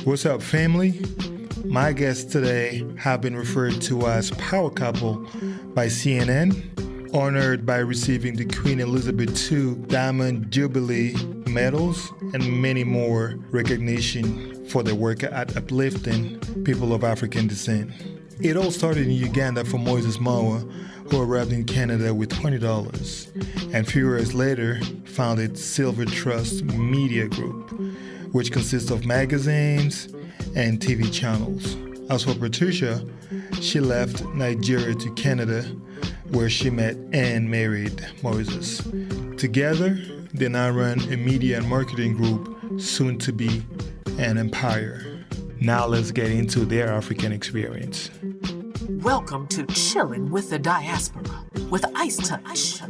What's up, family? My guests today have been referred to as Power Couple by CNN, honored by receiving the Queen Elizabeth II Diamond Jubilee medals, and many more recognition for their work at uplifting people of African descent. It all started in Uganda for Moses Mawa, who arrived in Canada with $20, and few years later founded SilverTrustMedia Group, which consists of magazines and TV channels. As for Patricia, she left Nigeria to Canada, where she met and married Moses. Together, they now run a media and marketing group, soon to be an empire. Now let's get into their African experience. Welcome to Chilling with the Diaspora with Ice Touch.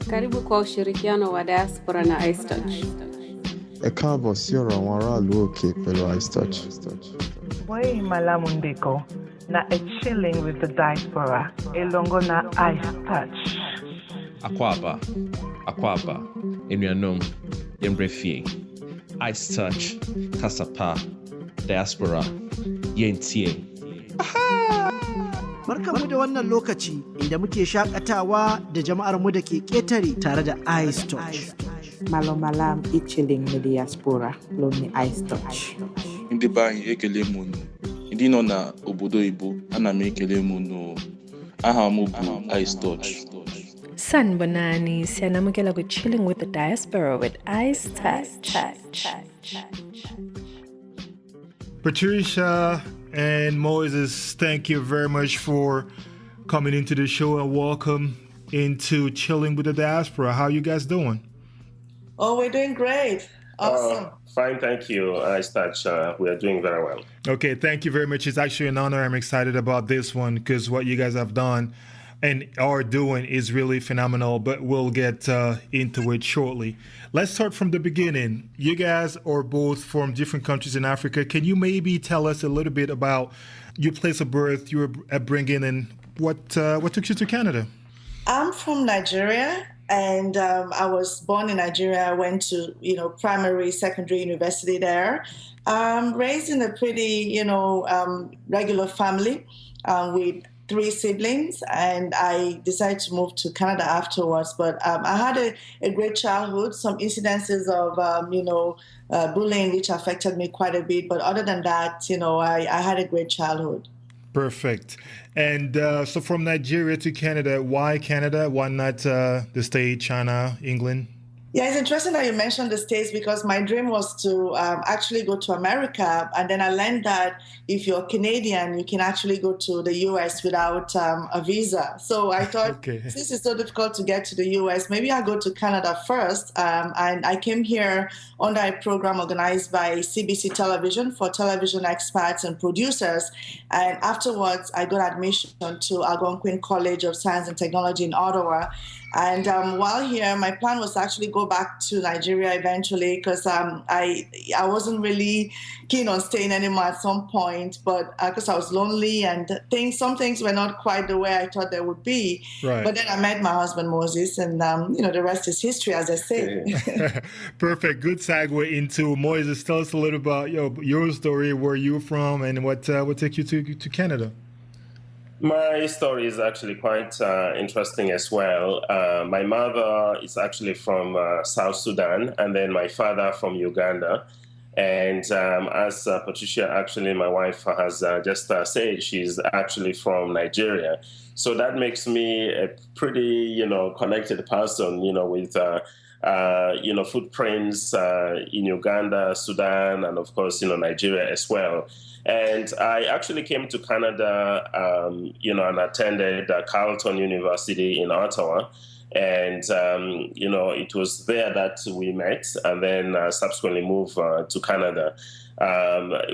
Karibu kwa ushirikiano wa diaspora na Ice Touch. Ẹ káàbọ̀ sí ọ̀rọ̀ àwọn aráàlú òkè pẹ̀lú Ice Touch. Wei Malamundeko na Chilling with the Diaspora elongo na Ice Touch. Akwaba, Enuanom, Yembrefie, Ice Touch, Kasapa, Diaspora, Yentie. Barkanmu da wannan lokaci inda muke shakatawa da jama'ar mu da ke ƙetare tare da Ice Touch. Malam Chilling with the Diaspora, Lonely Ice Touch. Ndị be anyị ekele m unu. Ndị nọ na obodo Igbo, ana m ekele m unu. Aha m bụ Ice Touch. San Banani, Sianamukela with Chilling with the Diaspora with Ice Touch. Patricia and Moses, thank you very much for coming into the show and welcome into Chilling with the Diaspora. How you guys doing? Oh, we're doing great. Awesome. Fine, thank you. Ice Touch, we are doing very well. Okay, thank you very much. It's actually an honor. I'm excited about this one because what you guys have done and are doing is really phenomenal, but we'll get into it shortly. Let's start from the beginning. You guys are both from different countries in Africa. Can you maybe tell us a little bit about your place of birth, your upbringing, and what took you to Canada? I'm from Nigeria, and I was born in Nigeria. I went to, primary, secondary, university there. Raised in a pretty, regular family with 3 siblings, and I decided to move to Canada afterwards. But I had a great childhood, some incidences of, bullying, which affected me quite a bit. But other than that, I had a great childhood. Perfect. And so from Nigeria to Canada, why Canada? Why not the States, China, England? Yeah, it's interesting that you mentioned the States because my dream was to actually go to America. And then I learned that if you're Canadian, you can actually go to the U.S. without a visa. So I thought, Since it's so difficult to get to the U.S., maybe I'll go to Canada first. And I came here under a program organized by CBC Television for television experts and producers. And afterwards, I got admission to Algonquin College of Science and Technology in Ottawa. And while here, my plan was to actually go back to Nigeria eventually because I wasn't really keen on staying anymore at some point, but because I was lonely and some things were not quite the way I thought they would be. Right. But then I met my husband, Moses, and the rest is history, as I say. Perfect. Good segue into Moses. Tell us a little about your story, where you're from, and what took you to Canada. My story is actually quite interesting as well. My mother is actually from South Sudan, and then my father from Uganda. And as Patricia, actually, my wife has just said, she's actually from Nigeria. So that makes me a pretty, connected person, with, footprints in Uganda, Sudan, and of course, Nigeria as well. And I actually came to Canada, and attended Carleton University in Ottawa. And, it was there that we met and then subsequently moved to Canada.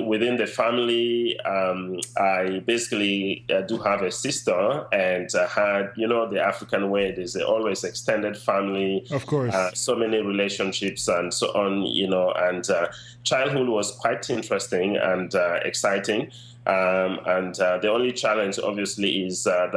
Within the family, I basically do have a sister and had, the African way, there's always extended family. Of course. So many relationships and so on, and childhood was quite interesting and exciting. And the only challenge, obviously, is that,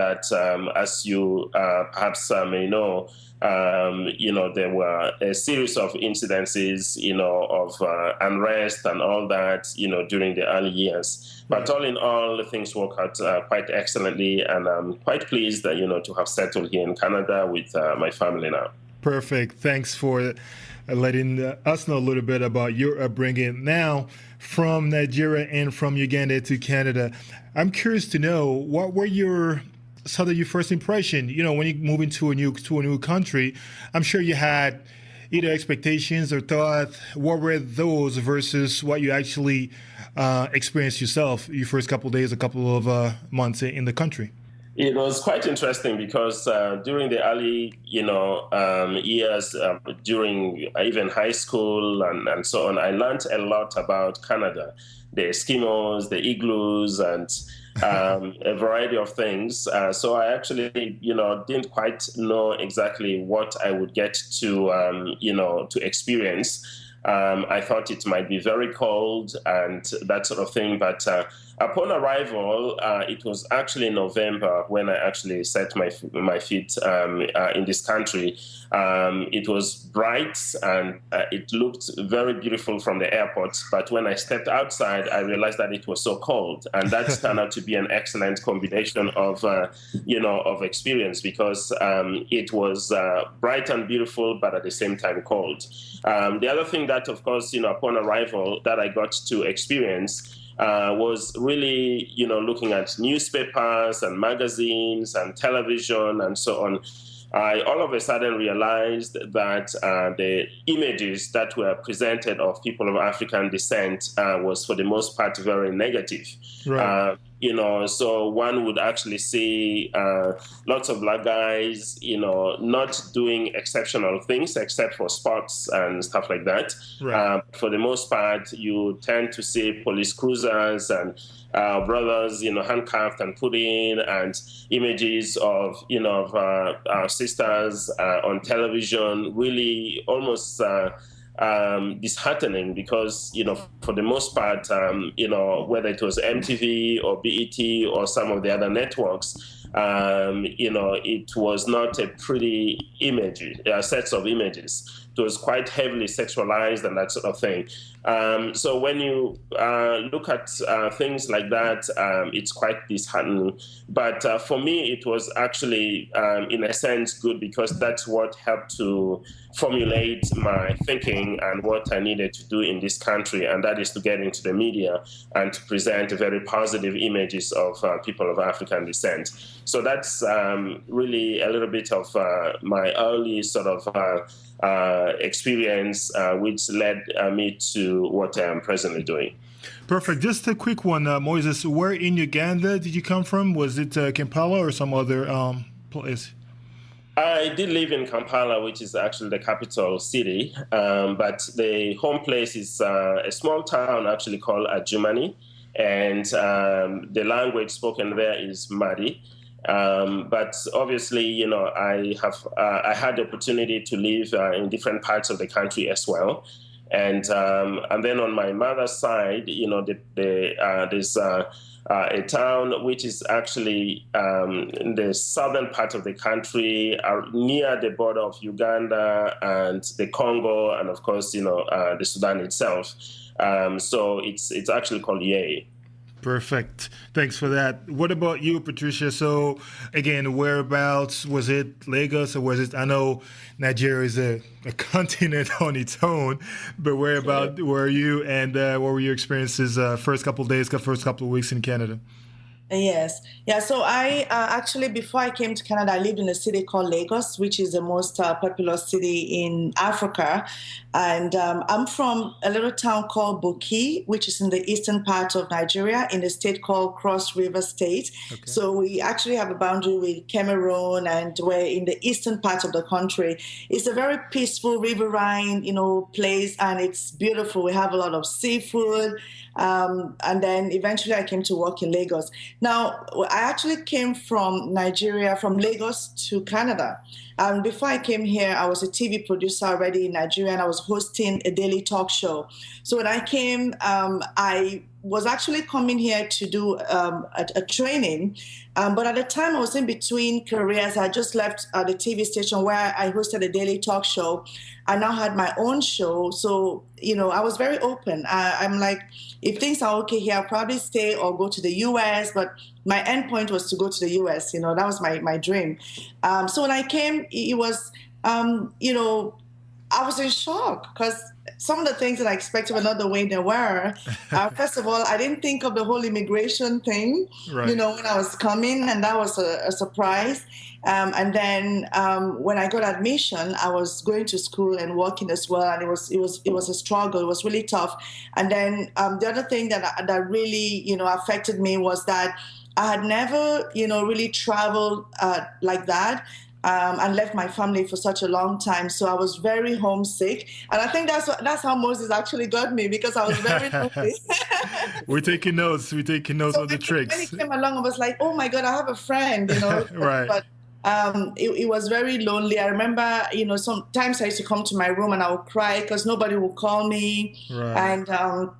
as you perhaps may know, There were a series of incidences, of unrest and all that, during the early years. But all in all, things worked out quite excellently, and I'm quite pleased that, to have settled here in Canada with my family now. Perfect. Thanks for letting us know a little bit about your upbringing. Now, from Nigeria and from Uganda to Canada, I'm curious to know, what were your first impression? When you move into a new country, I'm sure you had either expectations or thought. What were those versus what you actually experienced yourself your first couple of days, a couple of months in the country? It was quite interesting because during the early, years, during even high school and so on, I learned a lot about Canada, the Eskimos, the igloos, and a variety of things. So I actually, didn't quite know exactly what I would get to experience. I thought it might be very cold and that sort of thing, but upon arrival, it was actually November when I actually set my feet in this country. It was bright and it looked very beautiful from the airport, but when I stepped outside, I realized that it was so cold, and that turned out to be an excellent combination of experience, because it was bright and beautiful, but at the same time cold. The other thing that, of course, upon arrival that I got to experience was really, looking at newspapers and magazines and television and so on. I all of a sudden realized that the images that were presented of people of African descent was for the most part very negative. Right. So one would actually see lots of black guys, not doing exceptional things except for sports and stuff like that. Right. For the most part, you tend to see police cruisers and brothers, handcuffed and put in, and images of, sisters on television, really almost disheartening, because, for the most part, whether it was MTV or BET or some of the other networks, it was not a pretty sets of images. It was quite heavily sexualized and that sort of thing. So when you look at things like that, it's quite disheartening. But for me, it was actually, in a sense, good, because that's what helped to formulate my thinking and what I needed to do in this country, and that is to get into the media and to present very positive images of people of African descent. So that's really a little bit of my early sort of experience, which led me to what I am presently doing. Perfect. Just a quick one, Moses. Where in Uganda did you come from? Was it Kampala or some other place? I did live in Kampala, which is actually the capital city, but the home place is a small town actually called Adjumani, and the language spoken there is Madi. But obviously, I had the opportunity to live in different parts of the country as well. And then on my mother's side, there's a town which is actually in the southern part of the country, near the border of Uganda and the Congo, and of course, the Sudan itself. So it's actually called Yei. Perfect. Thanks for that. What about you, Patricia? So, again, whereabouts? Was it Lagos, or was it? I know Nigeria is a continent on its own, but whereabouts were you, and what were your experiences first couple of days, first couple of weeks in Canada? Yes. Yeah. So I actually, before I came to Canada, I lived in a city called Lagos, which is the most populous city in Africa. And I'm from a little town called Boki, which is in the eastern part of Nigeria, in a state called Cross River State. Okay. So we actually have a boundary with Cameroon, and we're in the eastern part of the country. It's a very peaceful riverine, place, and it's beautiful. We have a lot of seafood. And then eventually I came to work in Lagos. Now, I actually came from Nigeria, from Lagos to Canada. Before I came here, I was a TV producer already in Nigeria, and I was hosting a daily talk show. So when I came, I was actually coming here to do a training. But at the time, I was in between careers. I just left the TV station where I hosted a daily talk show. I now had my own show. So, I was very open. I'm like, if things are okay here, I'll probably stay or go to the U.S. But my end point was to go to the U.S. That was my dream. So when I came, it was, I was in shock because some of the things that I expected were not the way they were. First of all, I didn't think of the whole immigration thing, right. When I was coming, and that was a surprise. And then when I got admission, I was going to school and working as well, and it was a struggle. It was really tough. And then the other thing that really affected me was that I had never really traveled like that. And left my family for such a long time, so I was very homesick, and I think that's how Moses actually got me, because I was very lonely. We're taking notes. We're taking notes So of the tricks. When he came along, I was like, "Oh my God, I have a friend," Right. But it was very lonely. I remember, sometimes I used to come to my room and I would cry because nobody would call me, right. And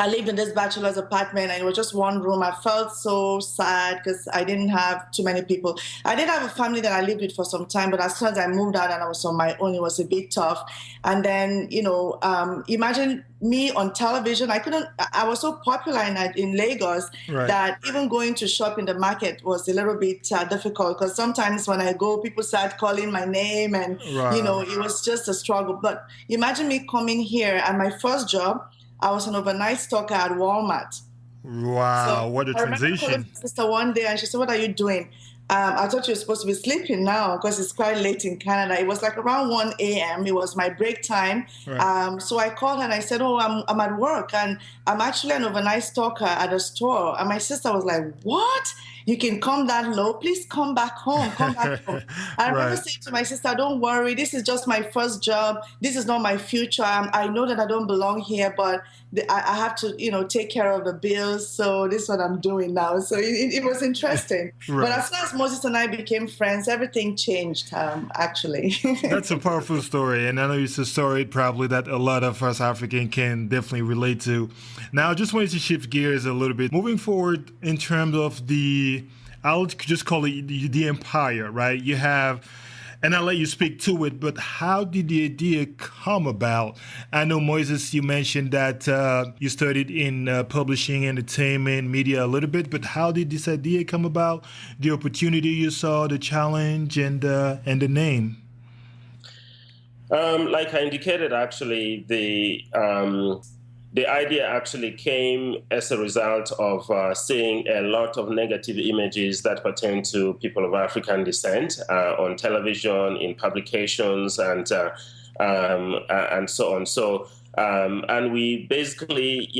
I lived in this bachelor's apartment, and it was just one room. I felt so sad because I didn't have too many people. I did have a family that I lived with for some time, but as soon as I moved out and I was on my own, it was a bit tough. And then, imagine me on television. I was so popular in Lagos, right. that even going to shop in the market was a little bit difficult, because sometimes when I go, people start calling my name, and, right. It was just a struggle. But imagine me coming here, and my first job, I was an overnight stalker at Walmart. Wow, what a transition. I remember my sister one day, and she said, "What are you doing?" I thought you were supposed to be sleeping now, because it's quite late in Canada. It was like around 1 a.m. It was my break time. Right. So I called her and I said, "Oh, I'm at work, and I'm actually an overnight stalker at a store." And my sister was like, "What? You can come that low? Please come back home. Come back home." I remember saying to my sister, "Don't worry. This is just my first job. This is not my future. I know that I don't belong here, but I have to, take care of the bills. So this is what I'm doing now." So it was interesting. Right. But as soon as Moses and I became friends, everything changed, actually. That's a powerful story. And I know it's a story probably that a lot of us African can definitely relate to. Now, I just wanted to shift gears a little bit. Moving forward in terms of I'll just call it the empire, right? You have, and I'll let you speak to it, but how did the idea come about? I know, Moses, you mentioned that you studied in publishing, entertainment, media a little bit, but how did this idea come about? The opportunity you saw, the challenge, and the name? Like I indicated, actually, the idea actually came as a result of seeing a lot of negative images that pertain to people of African descent on television, in publications, and so on. So, and we basically,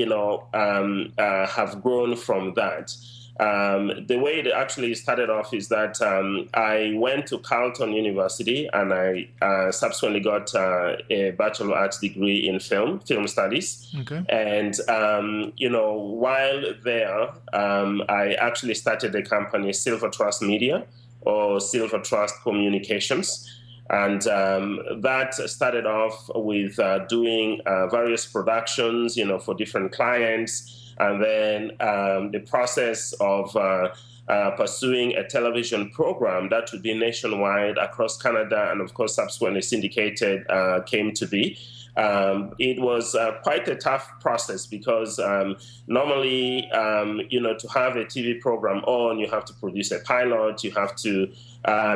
have grown from that. The way it actually started off is that I went to Carleton University, and I subsequently got a Bachelor of Arts degree in film studies. Okay. And, while there, I actually started a company, SilverTrustMedia, or SilverTrust Communications. And that started off with doing various productions, for different clients. And then the process of pursuing a television program that would be nationwide across Canada and, of course, subsequently syndicated came to be. It was quite a tough process because normally, to have a TV program on, you have to produce a pilot, you have to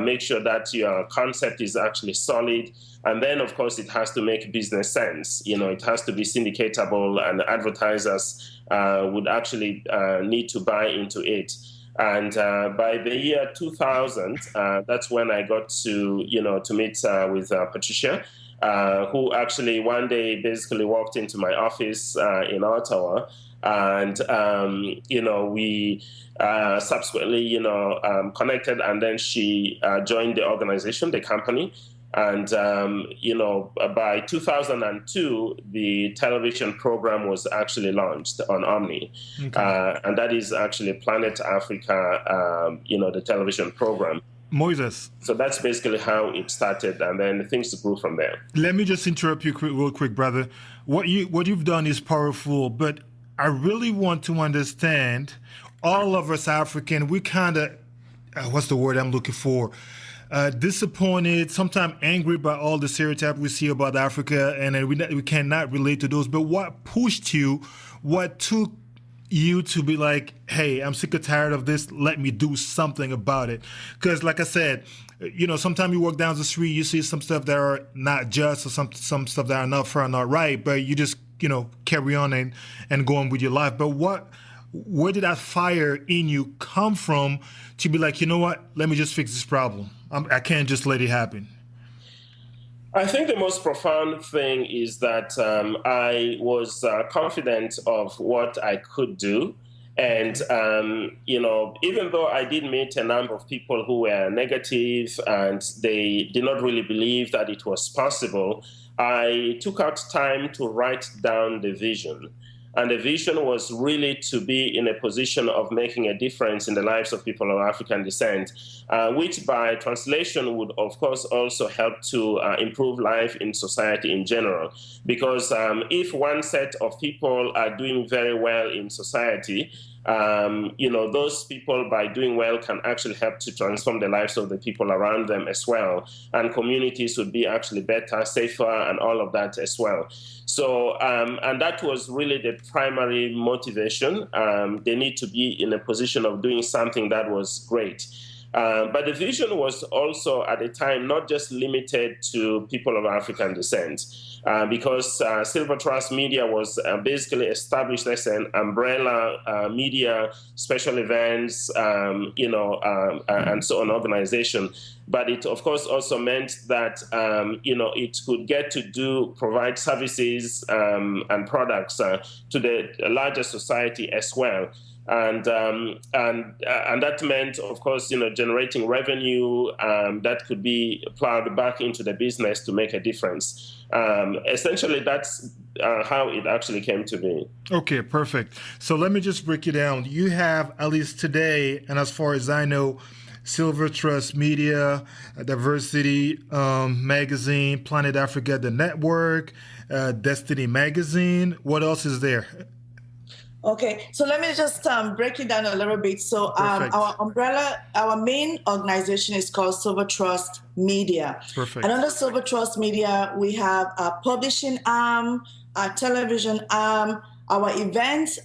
make sure that your concept is actually solid. And then, of course, it has to make business sense. It has to be syndicatable, and advertisers would actually need to buy into it. And by the year 2000, that's when I got to meet with Patricia, who actually one day basically walked into my office in Ottawa. And, we subsequently, connected, and then she joined the organization, the company. And, by 2002, the television program was actually launched on Omni. Okay. And that is actually Planet Africa, the television program. Moses. So that's basically how it started, and then things grew from there. Let me just interrupt you real quick, brother. What you've done is powerful, but I really want to understand, all of us African, we kind of, what's the word I'm looking for? Disappointed, sometimes angry by all the stereotypes we see about Africa, and we cannot relate to those. But what pushed you? What took you to be like, hey, I'm sick and tired of this, let me do something about it? Because like I said, sometimes you walk down the street, you see some stuff that are not just, or some stuff that are not fair, not right, but you just, carry on and go on with your life. But where did that fire in you come from to be like, you know what, let me just fix this problem? I can't just let it happen. I think the most profound thing is that I was confident of what I could do. And, even though I did meet a number of people who were negative and they did not really believe that it was possible, I took out time to write down the vision. And the vision was really to be in a position of making a difference in the lives of people of African descent, which by translation would, of course, also help to improve life in society in general. Because if one set of people are doing very well in society, those people, by doing well, can actually help to transform the lives of the people around them as well. And communities would be actually better, safer, and all of that as well. So, and that was really the primary motivation. They need to be in a position of doing something that was great. But the vision was also at the time not just limited to people of African descent, because Silver Trust Media was basically established as an umbrella media, special events, and so on organization. But it, of course, also meant that, it could get to provide services and products to the larger society as well. And that meant, of course, generating revenue that could be plowed back into the business to make a difference. Essentially, that's how it actually came to be. Okay, perfect. So let me just break it down. You have, at least today, and as far as I know, Silver Trust Media, Diversity Magazine, Planet Africa, the network, Destiny Magazine. What else is there? Okay, so let me just break it down a little bit. So our umbrella, our main organization is called Silver Trust Media. Perfect. And under Silver Trust Media, we have a publishing arm, a television arm, our events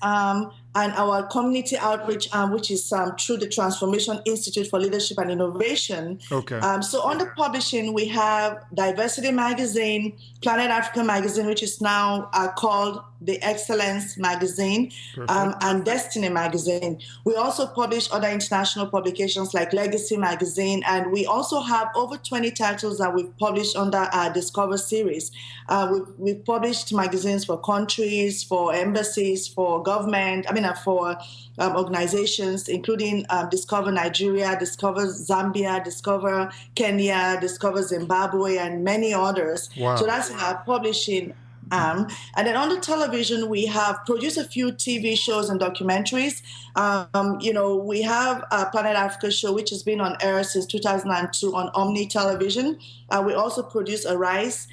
and our community outreach arm, which is through the Transformation Institute for Leadership and Innovation. Okay. So under publishing, we have Diversity Magazine, Planet Africa Magazine, which is now called the Excellence Magazine, and Destiny Magazine. We also publish other international publications like Legacy Magazine, and we also have over 20 titles that we've published under our Discover series. We've published magazines for countries, for embassies, for government, for organizations, including Discover Nigeria, Discover Zambia, Discover Kenya, Discover Zimbabwe, and many others. Wow. So that's in our publishing. And then on the television, we have produced a few TV shows and documentaries. We have a Planet Africa show, which has been on air since 2002 on Omni Television. We also produce Arise,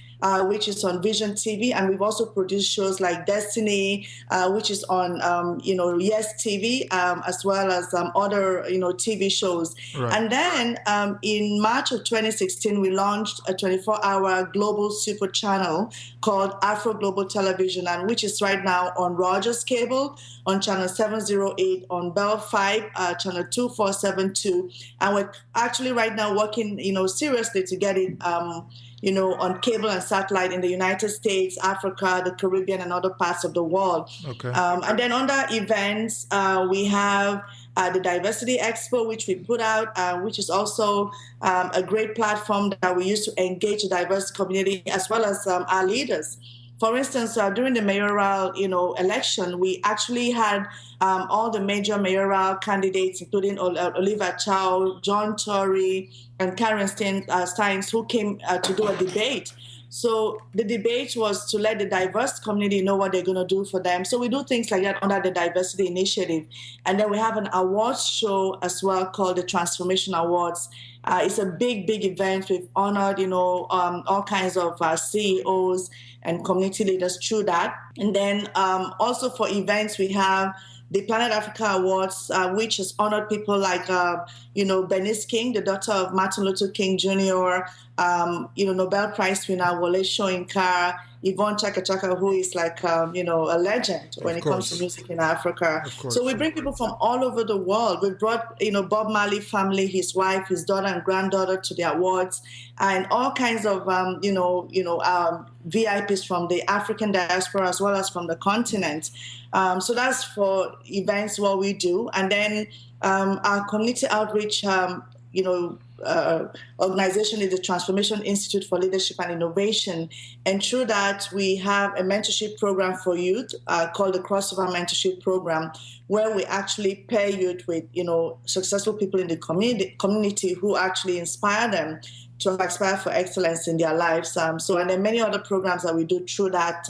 which is on Vision TV, and we've also produced shows like Destiny, which is on Yes TV, as well as other TV shows. Right. And then in March of 2016, we launched a 24-hour global super channel called Afro Global Television, and which is right now on Rogers Cable, on channel 708, on Bell 5, channel 2472, and we're actually right now working seriously to get it on cable and satellite in the United States, Africa, the Caribbean, and other parts of the world. Okay. And then under events, we have the Diversity Expo, which we put out, which is also a great platform that we use to engage the diverse community as well as our leaders. For instance, during the mayoral, election, we actually had all the major mayoral candidates, including Oliver Chow, John Tory, and Karen Steins, who came to do a debate. So the debate was to let the diverse community know what they're going to do for them. So we do things like that under the Diversity Initiative. And then we have an awards show as well called the Transformation Awards. It's a big event. We've honored, all kinds of CEOs and community leaders through that. And then also for events, we have the Planet Africa Awards, which has honored people like, Bernice King, the daughter of Martin Luther King Jr., Nobel Prize winner Wole Soyinka, Yvonne Chaka Chaka, who is like, a legend when it comes to music in Africa. So we bring people from all over the world. We brought, Bob Marley family, his wife, his daughter and granddaughter to the awards, and all kinds of, VIPs from the African diaspora as well as from the continent. So that's for events, what we do. And then our community outreach, organization is the Transformation Institute for Leadership and Innovation. And through that, we have a mentorship program for youth called the Crossover Mentorship Program, where we actually pair youth with, successful people in the community who actually inspire them to aspire for excellence in their lives. And then many other programs that we do through that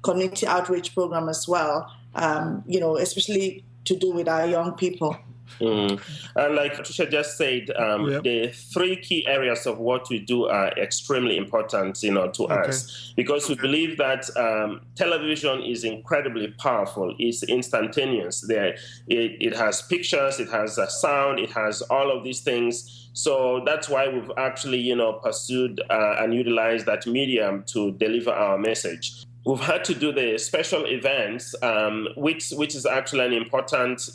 community outreach program as well, especially to do with our young people. And like Patricia just said, the three key areas of what we do are extremely important, to us, because we believe that television is incredibly powerful. It's instantaneous. It has pictures, it has sound, it has all of these things. So that's why we've actually, pursued and utilized that medium to deliver our message. We've had to do the special events, which is actually an important,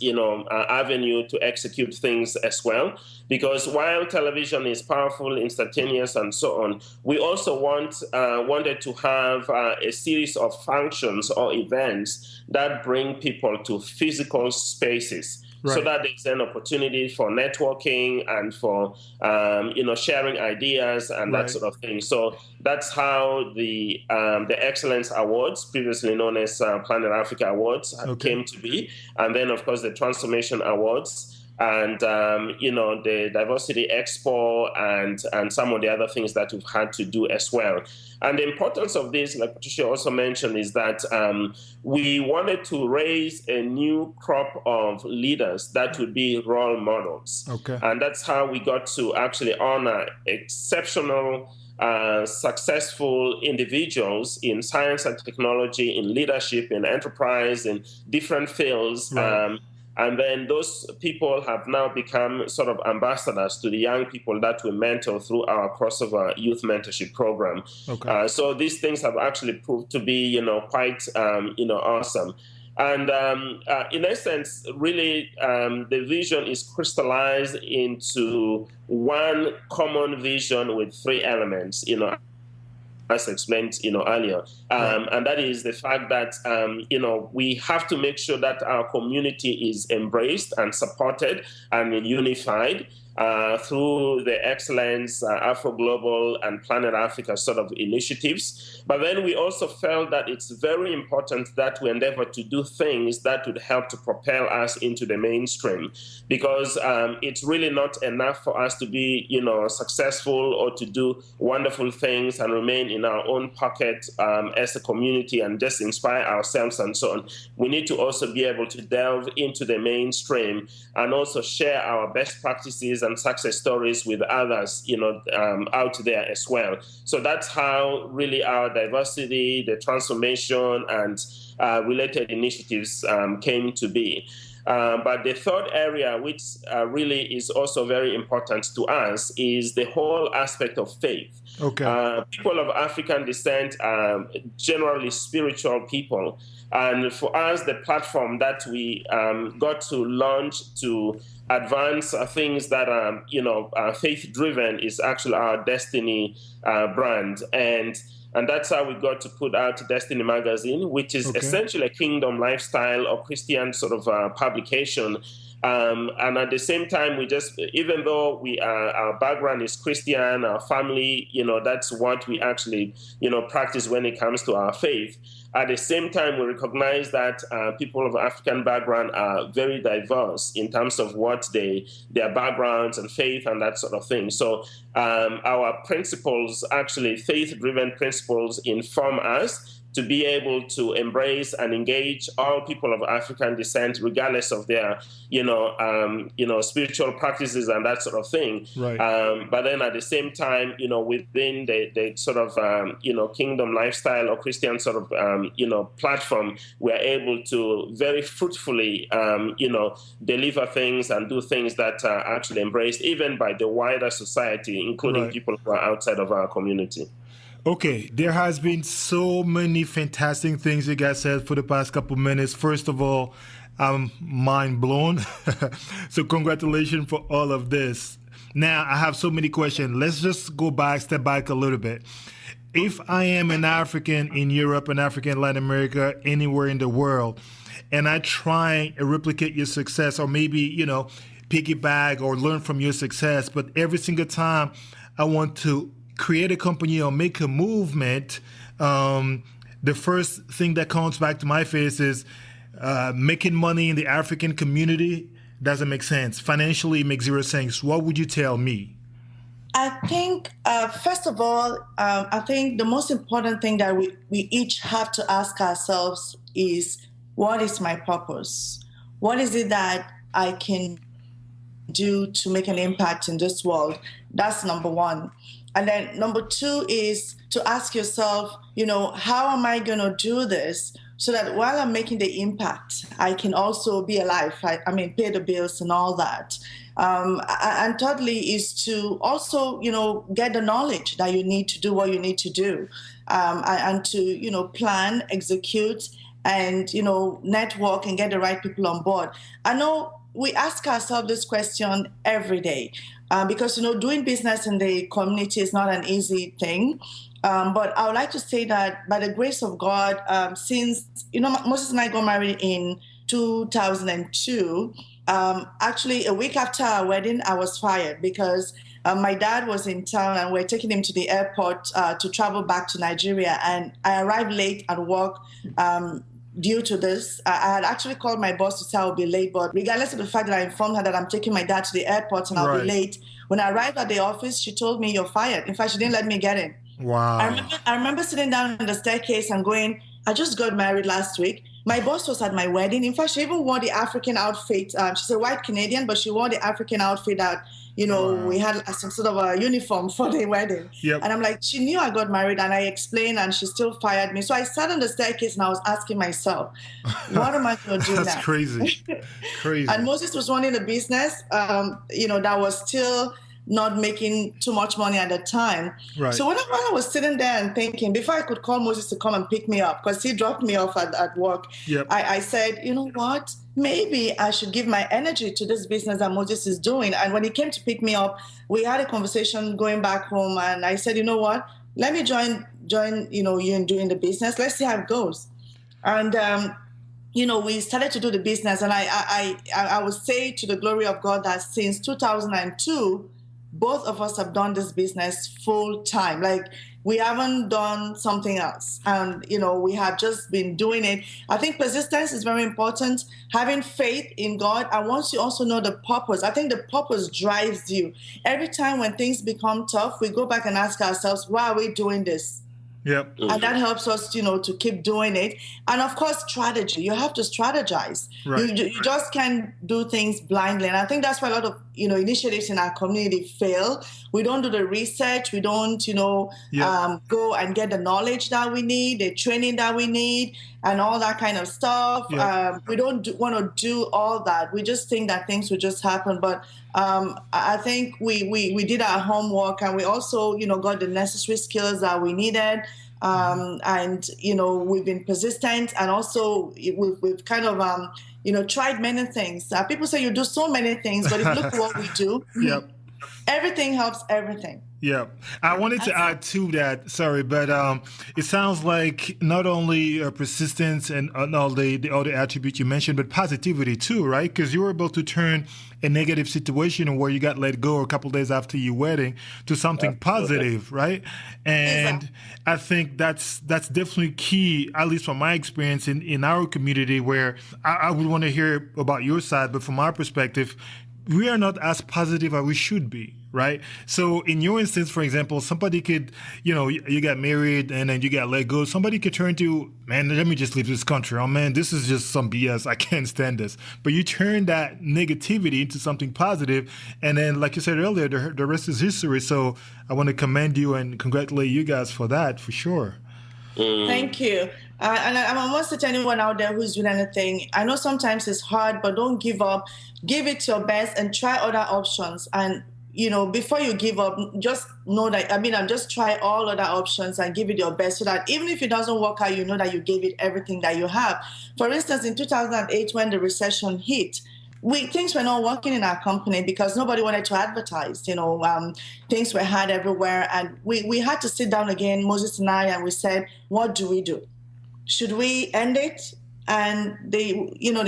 avenue to execute things as well. Because while television is powerful, instantaneous, and so on, we also wanted to have a series of functions or events that bring people to physical spaces. Right. So that there's an opportunity for networking and for sharing ideas and that sort of thing. So that's how the Excellence Awards, previously known as Planet Africa Awards, came to be, and then of course the Transformation Awards. And, the Diversity Expo and some of the other things that we've had to do as well. And the importance of this, like Patricia also mentioned, is that we wanted to raise a new crop of leaders that would be role models. And that's how we got to actually honor exceptional successful individuals in science and technology, in leadership, in enterprise, in different fields. And then those people have now become sort of ambassadors to the young people that we mentor through our crossover youth mentorship program. So these things have actually proved to be, quite, awesome. And in essence, really, the vision is crystallized into one common vision with three elements, as explained, earlier. And that is the fact that, we have to make sure that our community is embraced and supported and unified through the Excellence, Afro Global, and Planet Africa sort of initiatives. But then we also felt that it's very important that we endeavor to do things that would help to propel us into the mainstream, because it's really not enough for us to be, successful or to do wonderful things and remain in our own pocket as a community and just inspire ourselves and so on. We need to also be able to delve into the mainstream and also share our best practices and success stories with others, out there as well. So that's how really our diversity, the transformation, and related initiatives came to be. But the third area, which really is also very important to us, is the whole aspect of faith. People of African descent are generally spiritual people. And for us, the platform that we got to launch to advance things that are, faith-driven is actually our Destiny brand. And that's how we got to put out Destiny Magazine, which is essentially a kingdom lifestyle or Christian sort of publication And at the same time, we just, even though our background is Christian, our family, that's what we actually, practice when it comes to our faith. At the same time, we recognize that people of African background are very diverse in terms of what their backgrounds and faith and that sort of thing. So our principles, actually faith-driven principles, inform us to be able to embrace and engage all people of African descent, regardless of their, spiritual practices and that sort of thing. Right. But then at the same time, within the sort of, kingdom lifestyle or Christian sort of, platform, we're able to very fruitfully, deliver things and do things that are actually embraced even by the wider society, including people who are outside of our community. Okay, there has been so many fantastic things you guys said for the past couple minutes. First of all, I'm mind blown. So congratulations for all of this. Now, I have so many questions. Let's just step back a little bit. If I am an African in Europe, an African in Latin America, anywhere in the world, and I try and replicate your success, or maybe, piggyback or learn from your success, but every single time I want to create a company or make a movement, the first thing that comes back to my face is making money in the African community doesn't make sense. Financially, it makes zero sense. What would you tell me? I think, first of all, I think the most important thing that we each have to ask ourselves is, what is my purpose? What is it that I can do to make an impact in this world? That's number one. And then number two is to ask yourself, how am I going to do this so that while I'm making the impact, I can also be alive, pay the bills and all that. And thirdly is to also, get the knowledge that you need to do what you need to do, and to, plan, execute, and, network and get the right people on board. I know we ask ourselves this question every day. Because, doing business in the community is not an easy thing. But I would like to say that by the grace of God, since, Moses and I got married in 2002, actually a week after our wedding, I was fired because my dad was in town and we're taking him to the airport to travel back to Nigeria. And I arrived late at work. Due to this, I had actually called my boss to say I'll be late, but regardless of the fact that I informed her that I'm taking my dad to the airport and I'll be late, when I arrived at the office, she told me, "You're fired." In fact, she didn't let me get in. Wow. I remember sitting down on the staircase and going, I just got married last week. My boss was at my wedding. In fact, she even wore the African outfit. She's a white Canadian, but she wore the African outfit that, we had some sort of a uniform for the wedding. Yep. And I'm like, she knew I got married and I explained and she still fired me. So I sat on the staircase and I was asking myself, what am I going to do now? That's crazy. Crazy. And Moses was running a business, that was still not making too much money at the time. Right. So when I was sitting there and thinking, before I could call Moses to come and pick me up, because he dropped me off at work, I said, you know what? Maybe I should give my energy to this business that Moses is doing. And when he came to pick me up, we had a conversation going back home. And I said, you know what? Let me join you in doing the business. Let's see how it goes. And, we started to do the business. And I would say to the glory of God that since 2002, both of us have done this business full time. Like, we haven't done something else. And, we have just been doing it. I think persistence is very important. Having faith in God. And once you also know the purpose, I think the purpose drives you. Every time when things become tough, we go back and ask ourselves, why are we doing this? Yep. And that helps us, to keep doing it. And of course, strategy. You have to strategize. Right. You just can't do things blindly. And I think that's why a lot of, initiatives in our community fail. We don't do the research. We don't, go and get the knowledge that we need, the training that we need, and all that kind of stuff. Yeah. We don't want to do all that. We just think that things will just happen. But I think we did our homework, and we also, got the necessary skills that we needed. And, we've been persistent, and also we've kind of, tried many things. People say you do so many things, but if you look at what we do, yep. Everything helps everything. Yeah, I wanted to add to that. Sorry, but it sounds like not only persistence and all the other attributes you mentioned, but positivity too, right? Because you were able to turn a negative situation where you got let go a couple days after your wedding to something positive, right? And I think that's definitely key, at least from my experience in our community, where I would want to hear about your side, but from our perspective, we are not as positive as we should be, right? So in your instance, for example, somebody could, you got married and then you got let go. Somebody could turn to, man, let me just leave this country. Oh, man, this is just some BS. I can't stand this. But you turn that negativity into something positive. And then, like you said earlier, the rest is history. So I want to commend you and congratulate you guys for that, for sure. Thank you. And I want to tell anyone out there who's doing anything, I know sometimes it's hard, but don't give up. Give it your best and try other options. And, before you give up, just know that, just try all other options and give it your best so that even if it doesn't work out, you know that you gave it everything that you have. For instance, in 2008, when the recession hit, things were not working in our company because nobody wanted to advertise. Things were hard everywhere. And we had to sit down again, Moses and I, and we said, what do we do? Should we end it? And there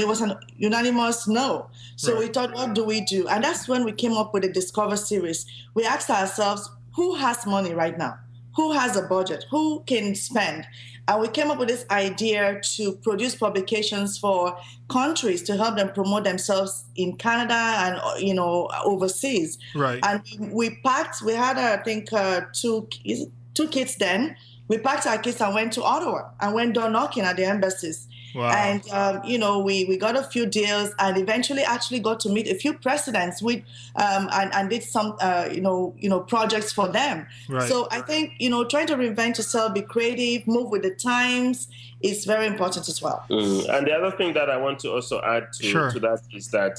was an unanimous no. So we thought, what do we do? And that's when we came up with the Discover series. We asked ourselves, who has money right now? Who has a budget? Who can spend? And we came up with this idea to produce publications for countries to help them promote themselves in Canada and, overseas. Right. And we had, I think, two kids then. We packed our kids and went to Ottawa and went door knocking at the embassies. Wow. And, we got a few deals and eventually actually got to meet a few presidents and did some, projects for them. Right. So I think, trying to reinvent yourself, be creative, move with the times is very important as well. And the other thing that I want to also add to that is that,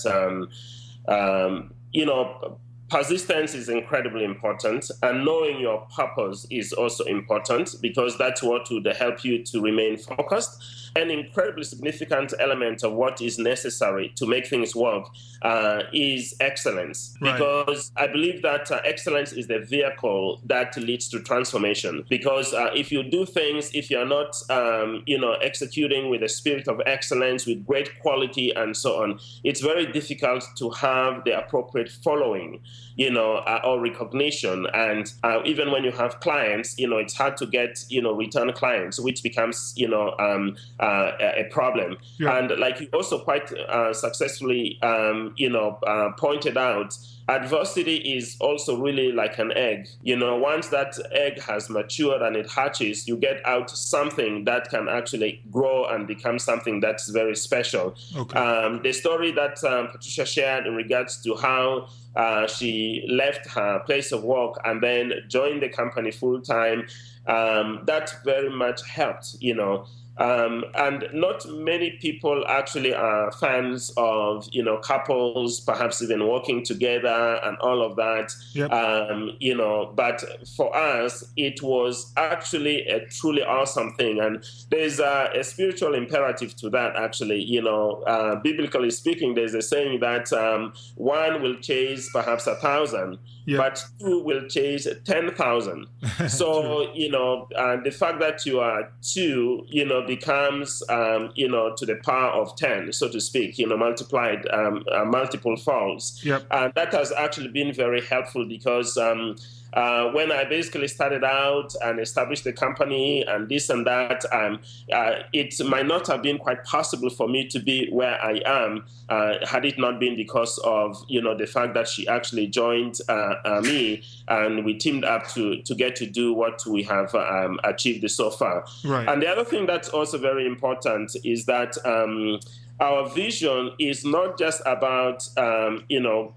persistence is incredibly important, and knowing your purpose is also important because that's what would help you to remain focused. An incredibly significant element of what is necessary to make things work is excellence. Right. Because I believe that excellence is the vehicle that leads to transformation. Because if you do things, if you're not, executing with a spirit of excellence, with great quality and so on, it's very difficult to have the appropriate following, or recognition. And even when you have clients, it's hard to get, return clients, which becomes, a problem. Yeah. And like you also quite successfully, pointed out, adversity is also really like an egg. Once that egg has matured and it hatches, you get out something that can actually grow and become something that's very special. Okay. The story that Patricia shared in regards to how she left her place of work and then joined the company full time, that very much helped, and not many people actually are fans of, couples, perhaps even working together and all of that. Yep. But for us, it was actually a truly awesome thing. And there's a spiritual imperative to that, actually. Biblically speaking, there's a saying that one will chase perhaps 1,000, yep, but two will chase 10,000. So, the fact that you are two, becomes, to the power of 10, so to speak, multiplied multiple folds. Yep. And that has actually been very helpful because when I basically started out and established the company and this and that, it might not have been quite possible for me to be where I am had it not been because of, the fact that she actually joined me and we teamed up to get to do what we have achieved so far. Right. And the other thing that's also very important is that our vision is not just about,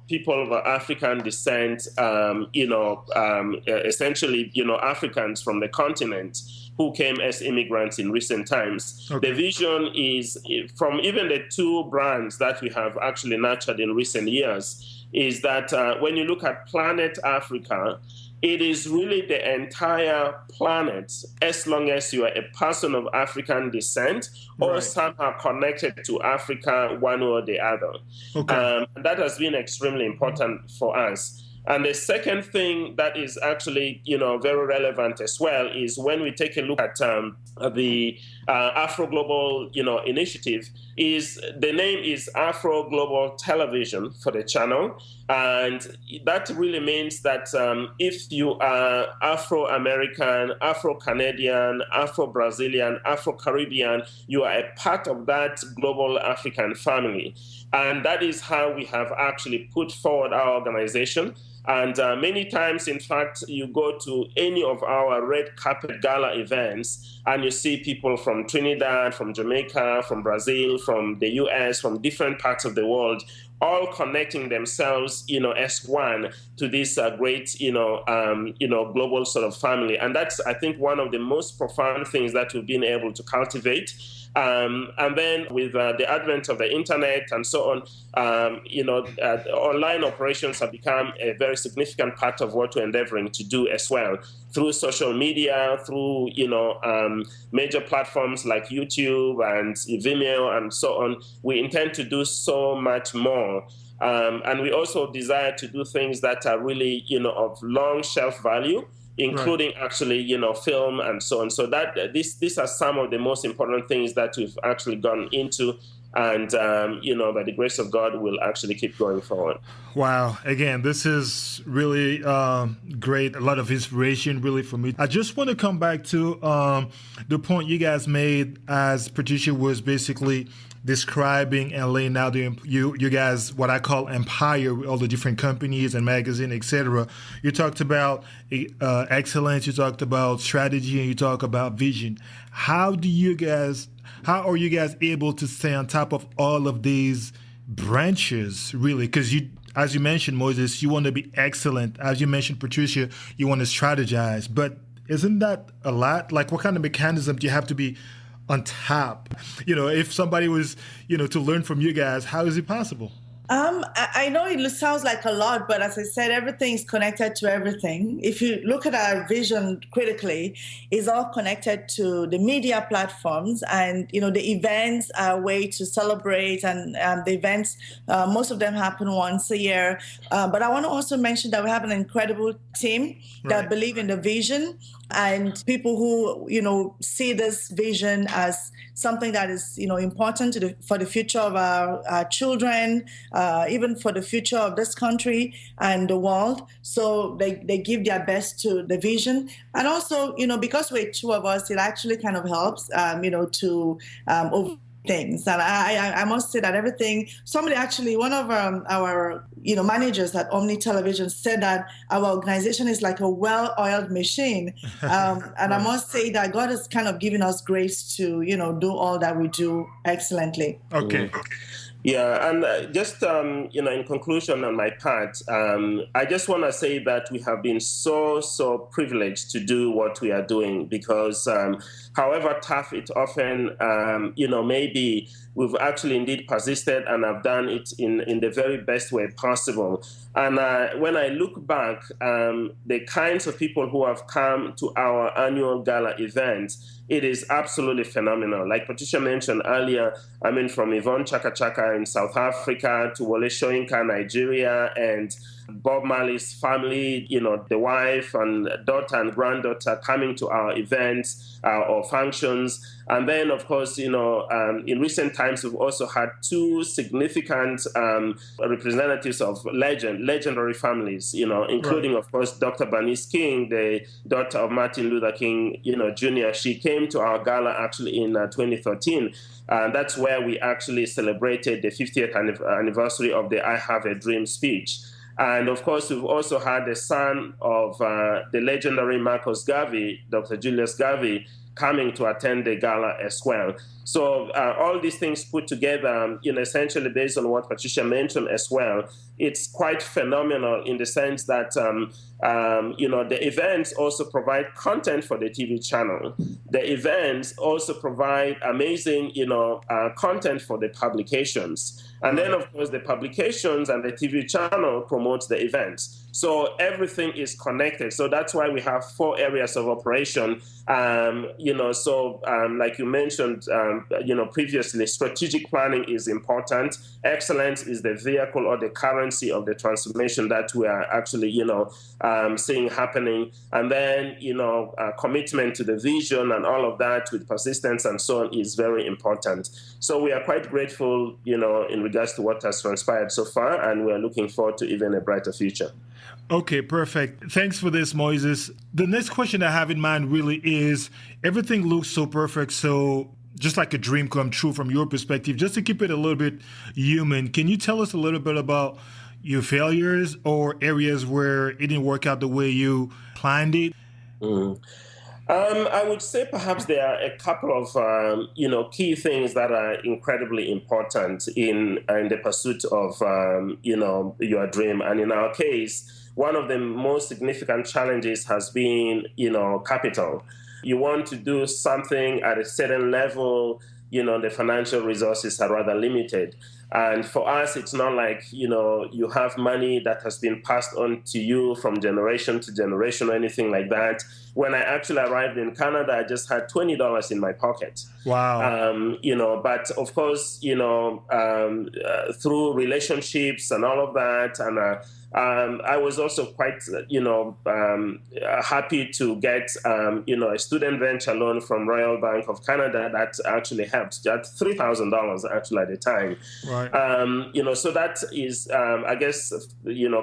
people of African descent, essentially, Africans from the continent who came as immigrants in recent times. Okay. The vision is, from even the two brands that we have actually nurtured in recent years, is that when you look at Planet Africa, it is really the entire planet, as long as you are a person of African descent or somehow connected to Africa one way or the other. Okay. That has been extremely important for us. And the second thing that is actually, very relevant as well is when we take a look at the Afro Global, initiative, is the name is Afro Global Television for the channel. And that really means that if you are Afro-American, Afro-Canadian, Afro-Brazilian, Afro-Caribbean, you are a part of that global African family. And that is how we have actually put forward our organization. And many times, in fact, you go to any of our red carpet gala events and you see people from Trinidad, from Jamaica, from Brazil, from the US, from different parts of the world, all connecting themselves, as one to this great, global sort of family. And that's, I think, one of the most profound things that we've been able to cultivate. And then with the advent of the internet and so on, online operations have become a very significant part of what we're endeavoring to do as well. Through social media, through, major platforms like YouTube and Vimeo and so on, we intend to do so much more. And we also desire to do things that are really, of long shelf value, including actually, film and so on. So that these are some of the most important things that we've actually gone into. And, by the grace of God, we'll actually keep going forward. Wow. Again, this is really great. A lot of inspiration really for me. I just want to come back to the point you guys made as Patricia was basically describing and laying out you guys, what I call empire, all the different companies and magazines, etc. You talked about excellence, you talked about strategy, and you talk about vision. How are you guys able to stay on top of all of these branches, really? Because as you mentioned, Moses, you want to be excellent. As you mentioned, Patricia, you want to strategize. But isn't that a lot? Like, what kind of mechanism do you have to be on top? If somebody was, to learn from you guys, how is it possible? I know it sounds like a lot, but as I said, everything is connected to everything. If you look at our vision critically, it's all connected to the media platforms, and the events are a way to celebrate, and the events, most of them happen once a year. But I want to also mention that we have an incredible team that believe in the vision, and people who see this vision as something that is important for the future of our children, even for the future of this country and the world. So they give their best to the vision, and also because we're two of us, it actually kind of helps to over things. And I must say that everything, one of our managers at Omni Television said that our organization is like a well-oiled machine. And I must say that God has kind of given us grace to, do all that we do excellently. Okay. Yeah, and just, in conclusion on my part, I just want to say that we have been so privileged to do what we are doing, because however tough it often, may be, we've actually indeed persisted and have done it in the very best way possible. And when I look back, the kinds of people who have come to our annual gala event, it is absolutely phenomenal. Like Patricia mentioned earlier, from Yvonne Chaka Chaka in South Africa to Wole Soyinka, Nigeria, and Bob Marley's family, the wife and daughter and granddaughter coming to our events or functions. And then, of course, in recent times, we've also had two significant representatives of legendary families, including, of course, Dr. Bernice King, the daughter of Martin Luther King, Jr. She came to our gala actually in 2013. And that's where we actually celebrated the 50th anniversary of the I Have a Dream speech. And of course, we've also had the son of the legendary Marcus Garvey, Dr. Julius Garvey, coming to attend the gala as well. So all these things put together, essentially based on what Patricia mentioned as well, it's quite phenomenal in the sense that, the events also provide content for the TV channel. The events also provide amazing, content for the publications. And then, of course, the publications and the TV channel promotes the events. So everything is connected. So that's why we have 4 areas of operation, So like you mentioned, previously, strategic planning is important. Excellence is the vehicle or the currency of the transformation that we are actually, seeing happening. And then, commitment to the vision and all of that with persistence and so on is very important. So we are quite grateful, in regards to what has transpired so far, and we're looking forward to even a brighter future. Okay, perfect. Thanks for this, Moses. The next question I have in mind really is, everything looks so perfect, so just like a dream come true from your perspective. Just to keep it a little bit human, can you tell us a little bit about your failures or areas where it didn't work out the way you planned it? I would say perhaps there are a couple of, key things that are incredibly important in the pursuit of, your dream. And in our case, one of the most significant challenges has been, capital. You want to do something at a certain level, the financial resources are rather limited. And for us, it's not like, you have money that has been passed on to you from generation to generation or anything like that. When I actually arrived in Canada, I just had $20 in my pocket. Wow. But of course, through relationships and all of that, and I was also quite, happy to get, a student venture loan from Royal Bank of Canada that actually helped. At $3,000 actually at the time. Right. So that is, I guess,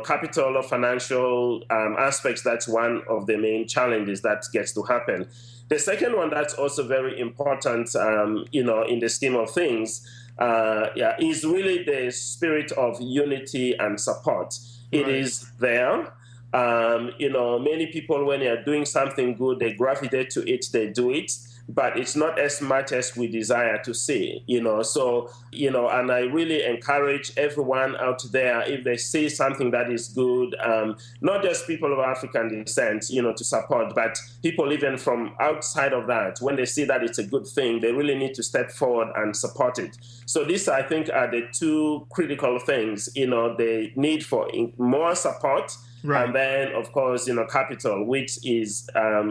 capital or financial aspects. That's one of the main challenges that gets to happen. The second one that's also very important, in the scheme of things, is really the spirit of unity and support. It is there. Many people, when they are doing something good, they gravitate to it, they do it, but it's not as much as we desire to see, So, and I really encourage everyone out there, if they see something that is good, not just people of African descent, to support, but people even from outside of that, when they see that it's a good thing, they really need to step forward and support it. So these, I think, are the two critical things, the need for more support. Right. And then, of course, capital, which is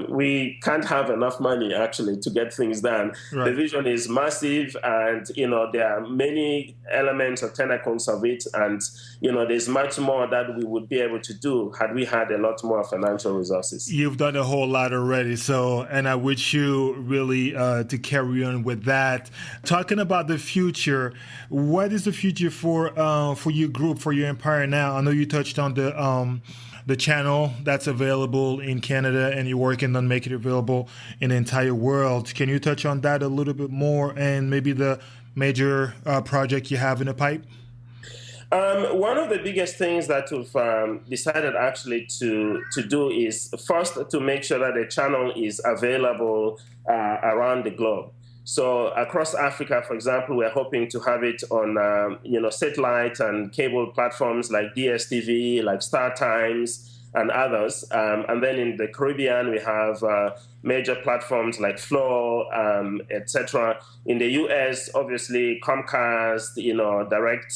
we can't have enough money actually to get things done. Right. The vision is massive, and there are many elements or tentacles of it, and there's much more that we would be able to do had we had a lot more financial resources. You've done a whole lot already, and I wish you really to carry on with that. Talking about the future, what is the future for your group, for your empire now? I know you touched on the channel that's available in Canada, and you're working on making it available in the entire world. Can you touch on that a little bit more, and maybe the major project you have in the pipe? One of the biggest things that we've decided actually to do is first to make sure that the channel is available around the globe. So across Africa, for example, we're hoping to have it on, satellite and cable platforms like DSTV, like Star Times, and others. And then in the Caribbean, we have major platforms like Flow, etc. In the US, obviously, Comcast, Direct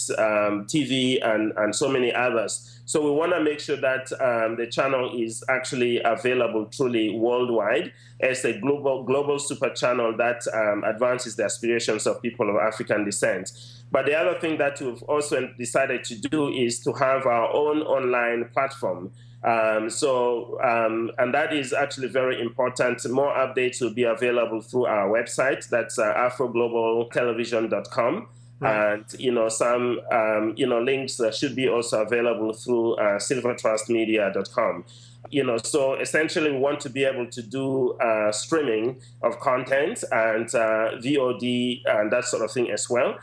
TV, and so many others. So we want to make sure that the channel is actually available truly worldwide as a global super channel that advances the aspirations of people of African descent. But the other thing that we've also decided to do is to have our own online platform. And that is actually very important. More updates will be available through our website. That's afroglobaltelevision.com. Right. And, some, links should be also available through SilverTrustMedia.com. So essentially we want to be able to do streaming of content and VOD and that sort of thing as well,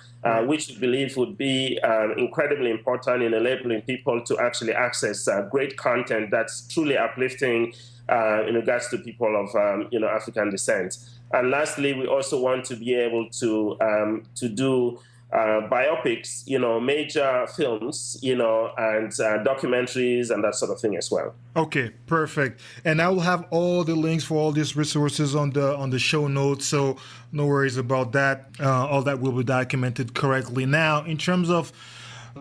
which we believe would be incredibly important in enabling people to actually access great content that's truly uplifting in regards to people of African descent. And lastly, we also want to be able to do biopics, major films, and documentaries and that sort of thing as well. Okay, perfect. And I will have all the links for all these resources on the show notes, so no worries about that. All that will be documented correctly. Now, in terms of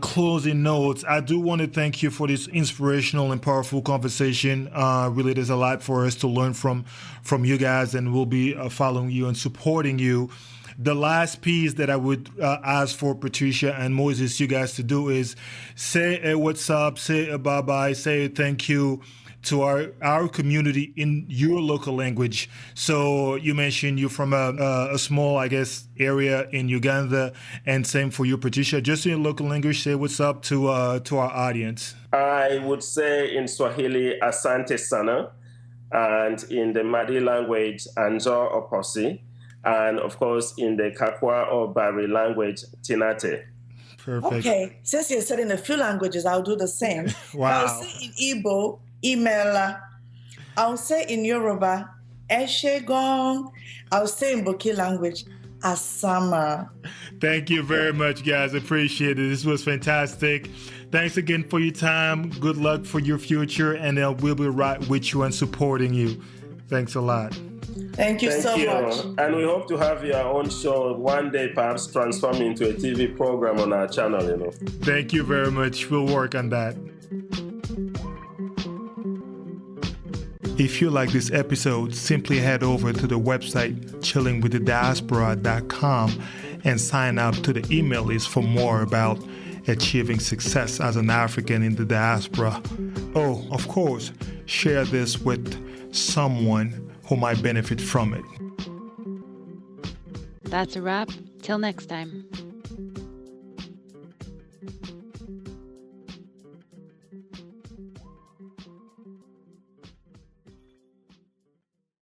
closing notes, I do want to thank you for this inspirational and powerful conversation. Really, there's a lot for us to learn from you guys, and we'll be following you and supporting you. The last piece that I would ask for Patricia and Moses, you guys to do is say a what's up, say a bye-bye, say a thank you to our community in your local language. So you mentioned you're from a small, I guess, area in Uganda, and same for you, Patricia. Just in your local language, say what's up to our audience. I would say in Swahili, asante sana, and in the Madi language, anjo oposi, and of course in the Kakwa or Bari language, tinate. Perfect. Okay, since you said in a few languages, I'll do the same. Wow. I'll say in Igbo, Imela. I'll say in Yoruba, Eshegon. I'll say in Boki language, Asama. Thank you very much, guys. Appreciate it. This was fantastic. Thanks again for your time. Good luck for your future, and we'll be right with you and supporting you. Thanks a lot. Thank you so much. And we hope to have your own show one day, perhaps transform into a TV program on our channel, you know. Thank you very much. We'll work on that. If you like this episode, simply head over to the website chillingwiththediaspora.com and sign up to the email list for more about achieving success as an African in the diaspora. Oh, of course, share this with someone who might benefit from it. That's a wrap. Till next time.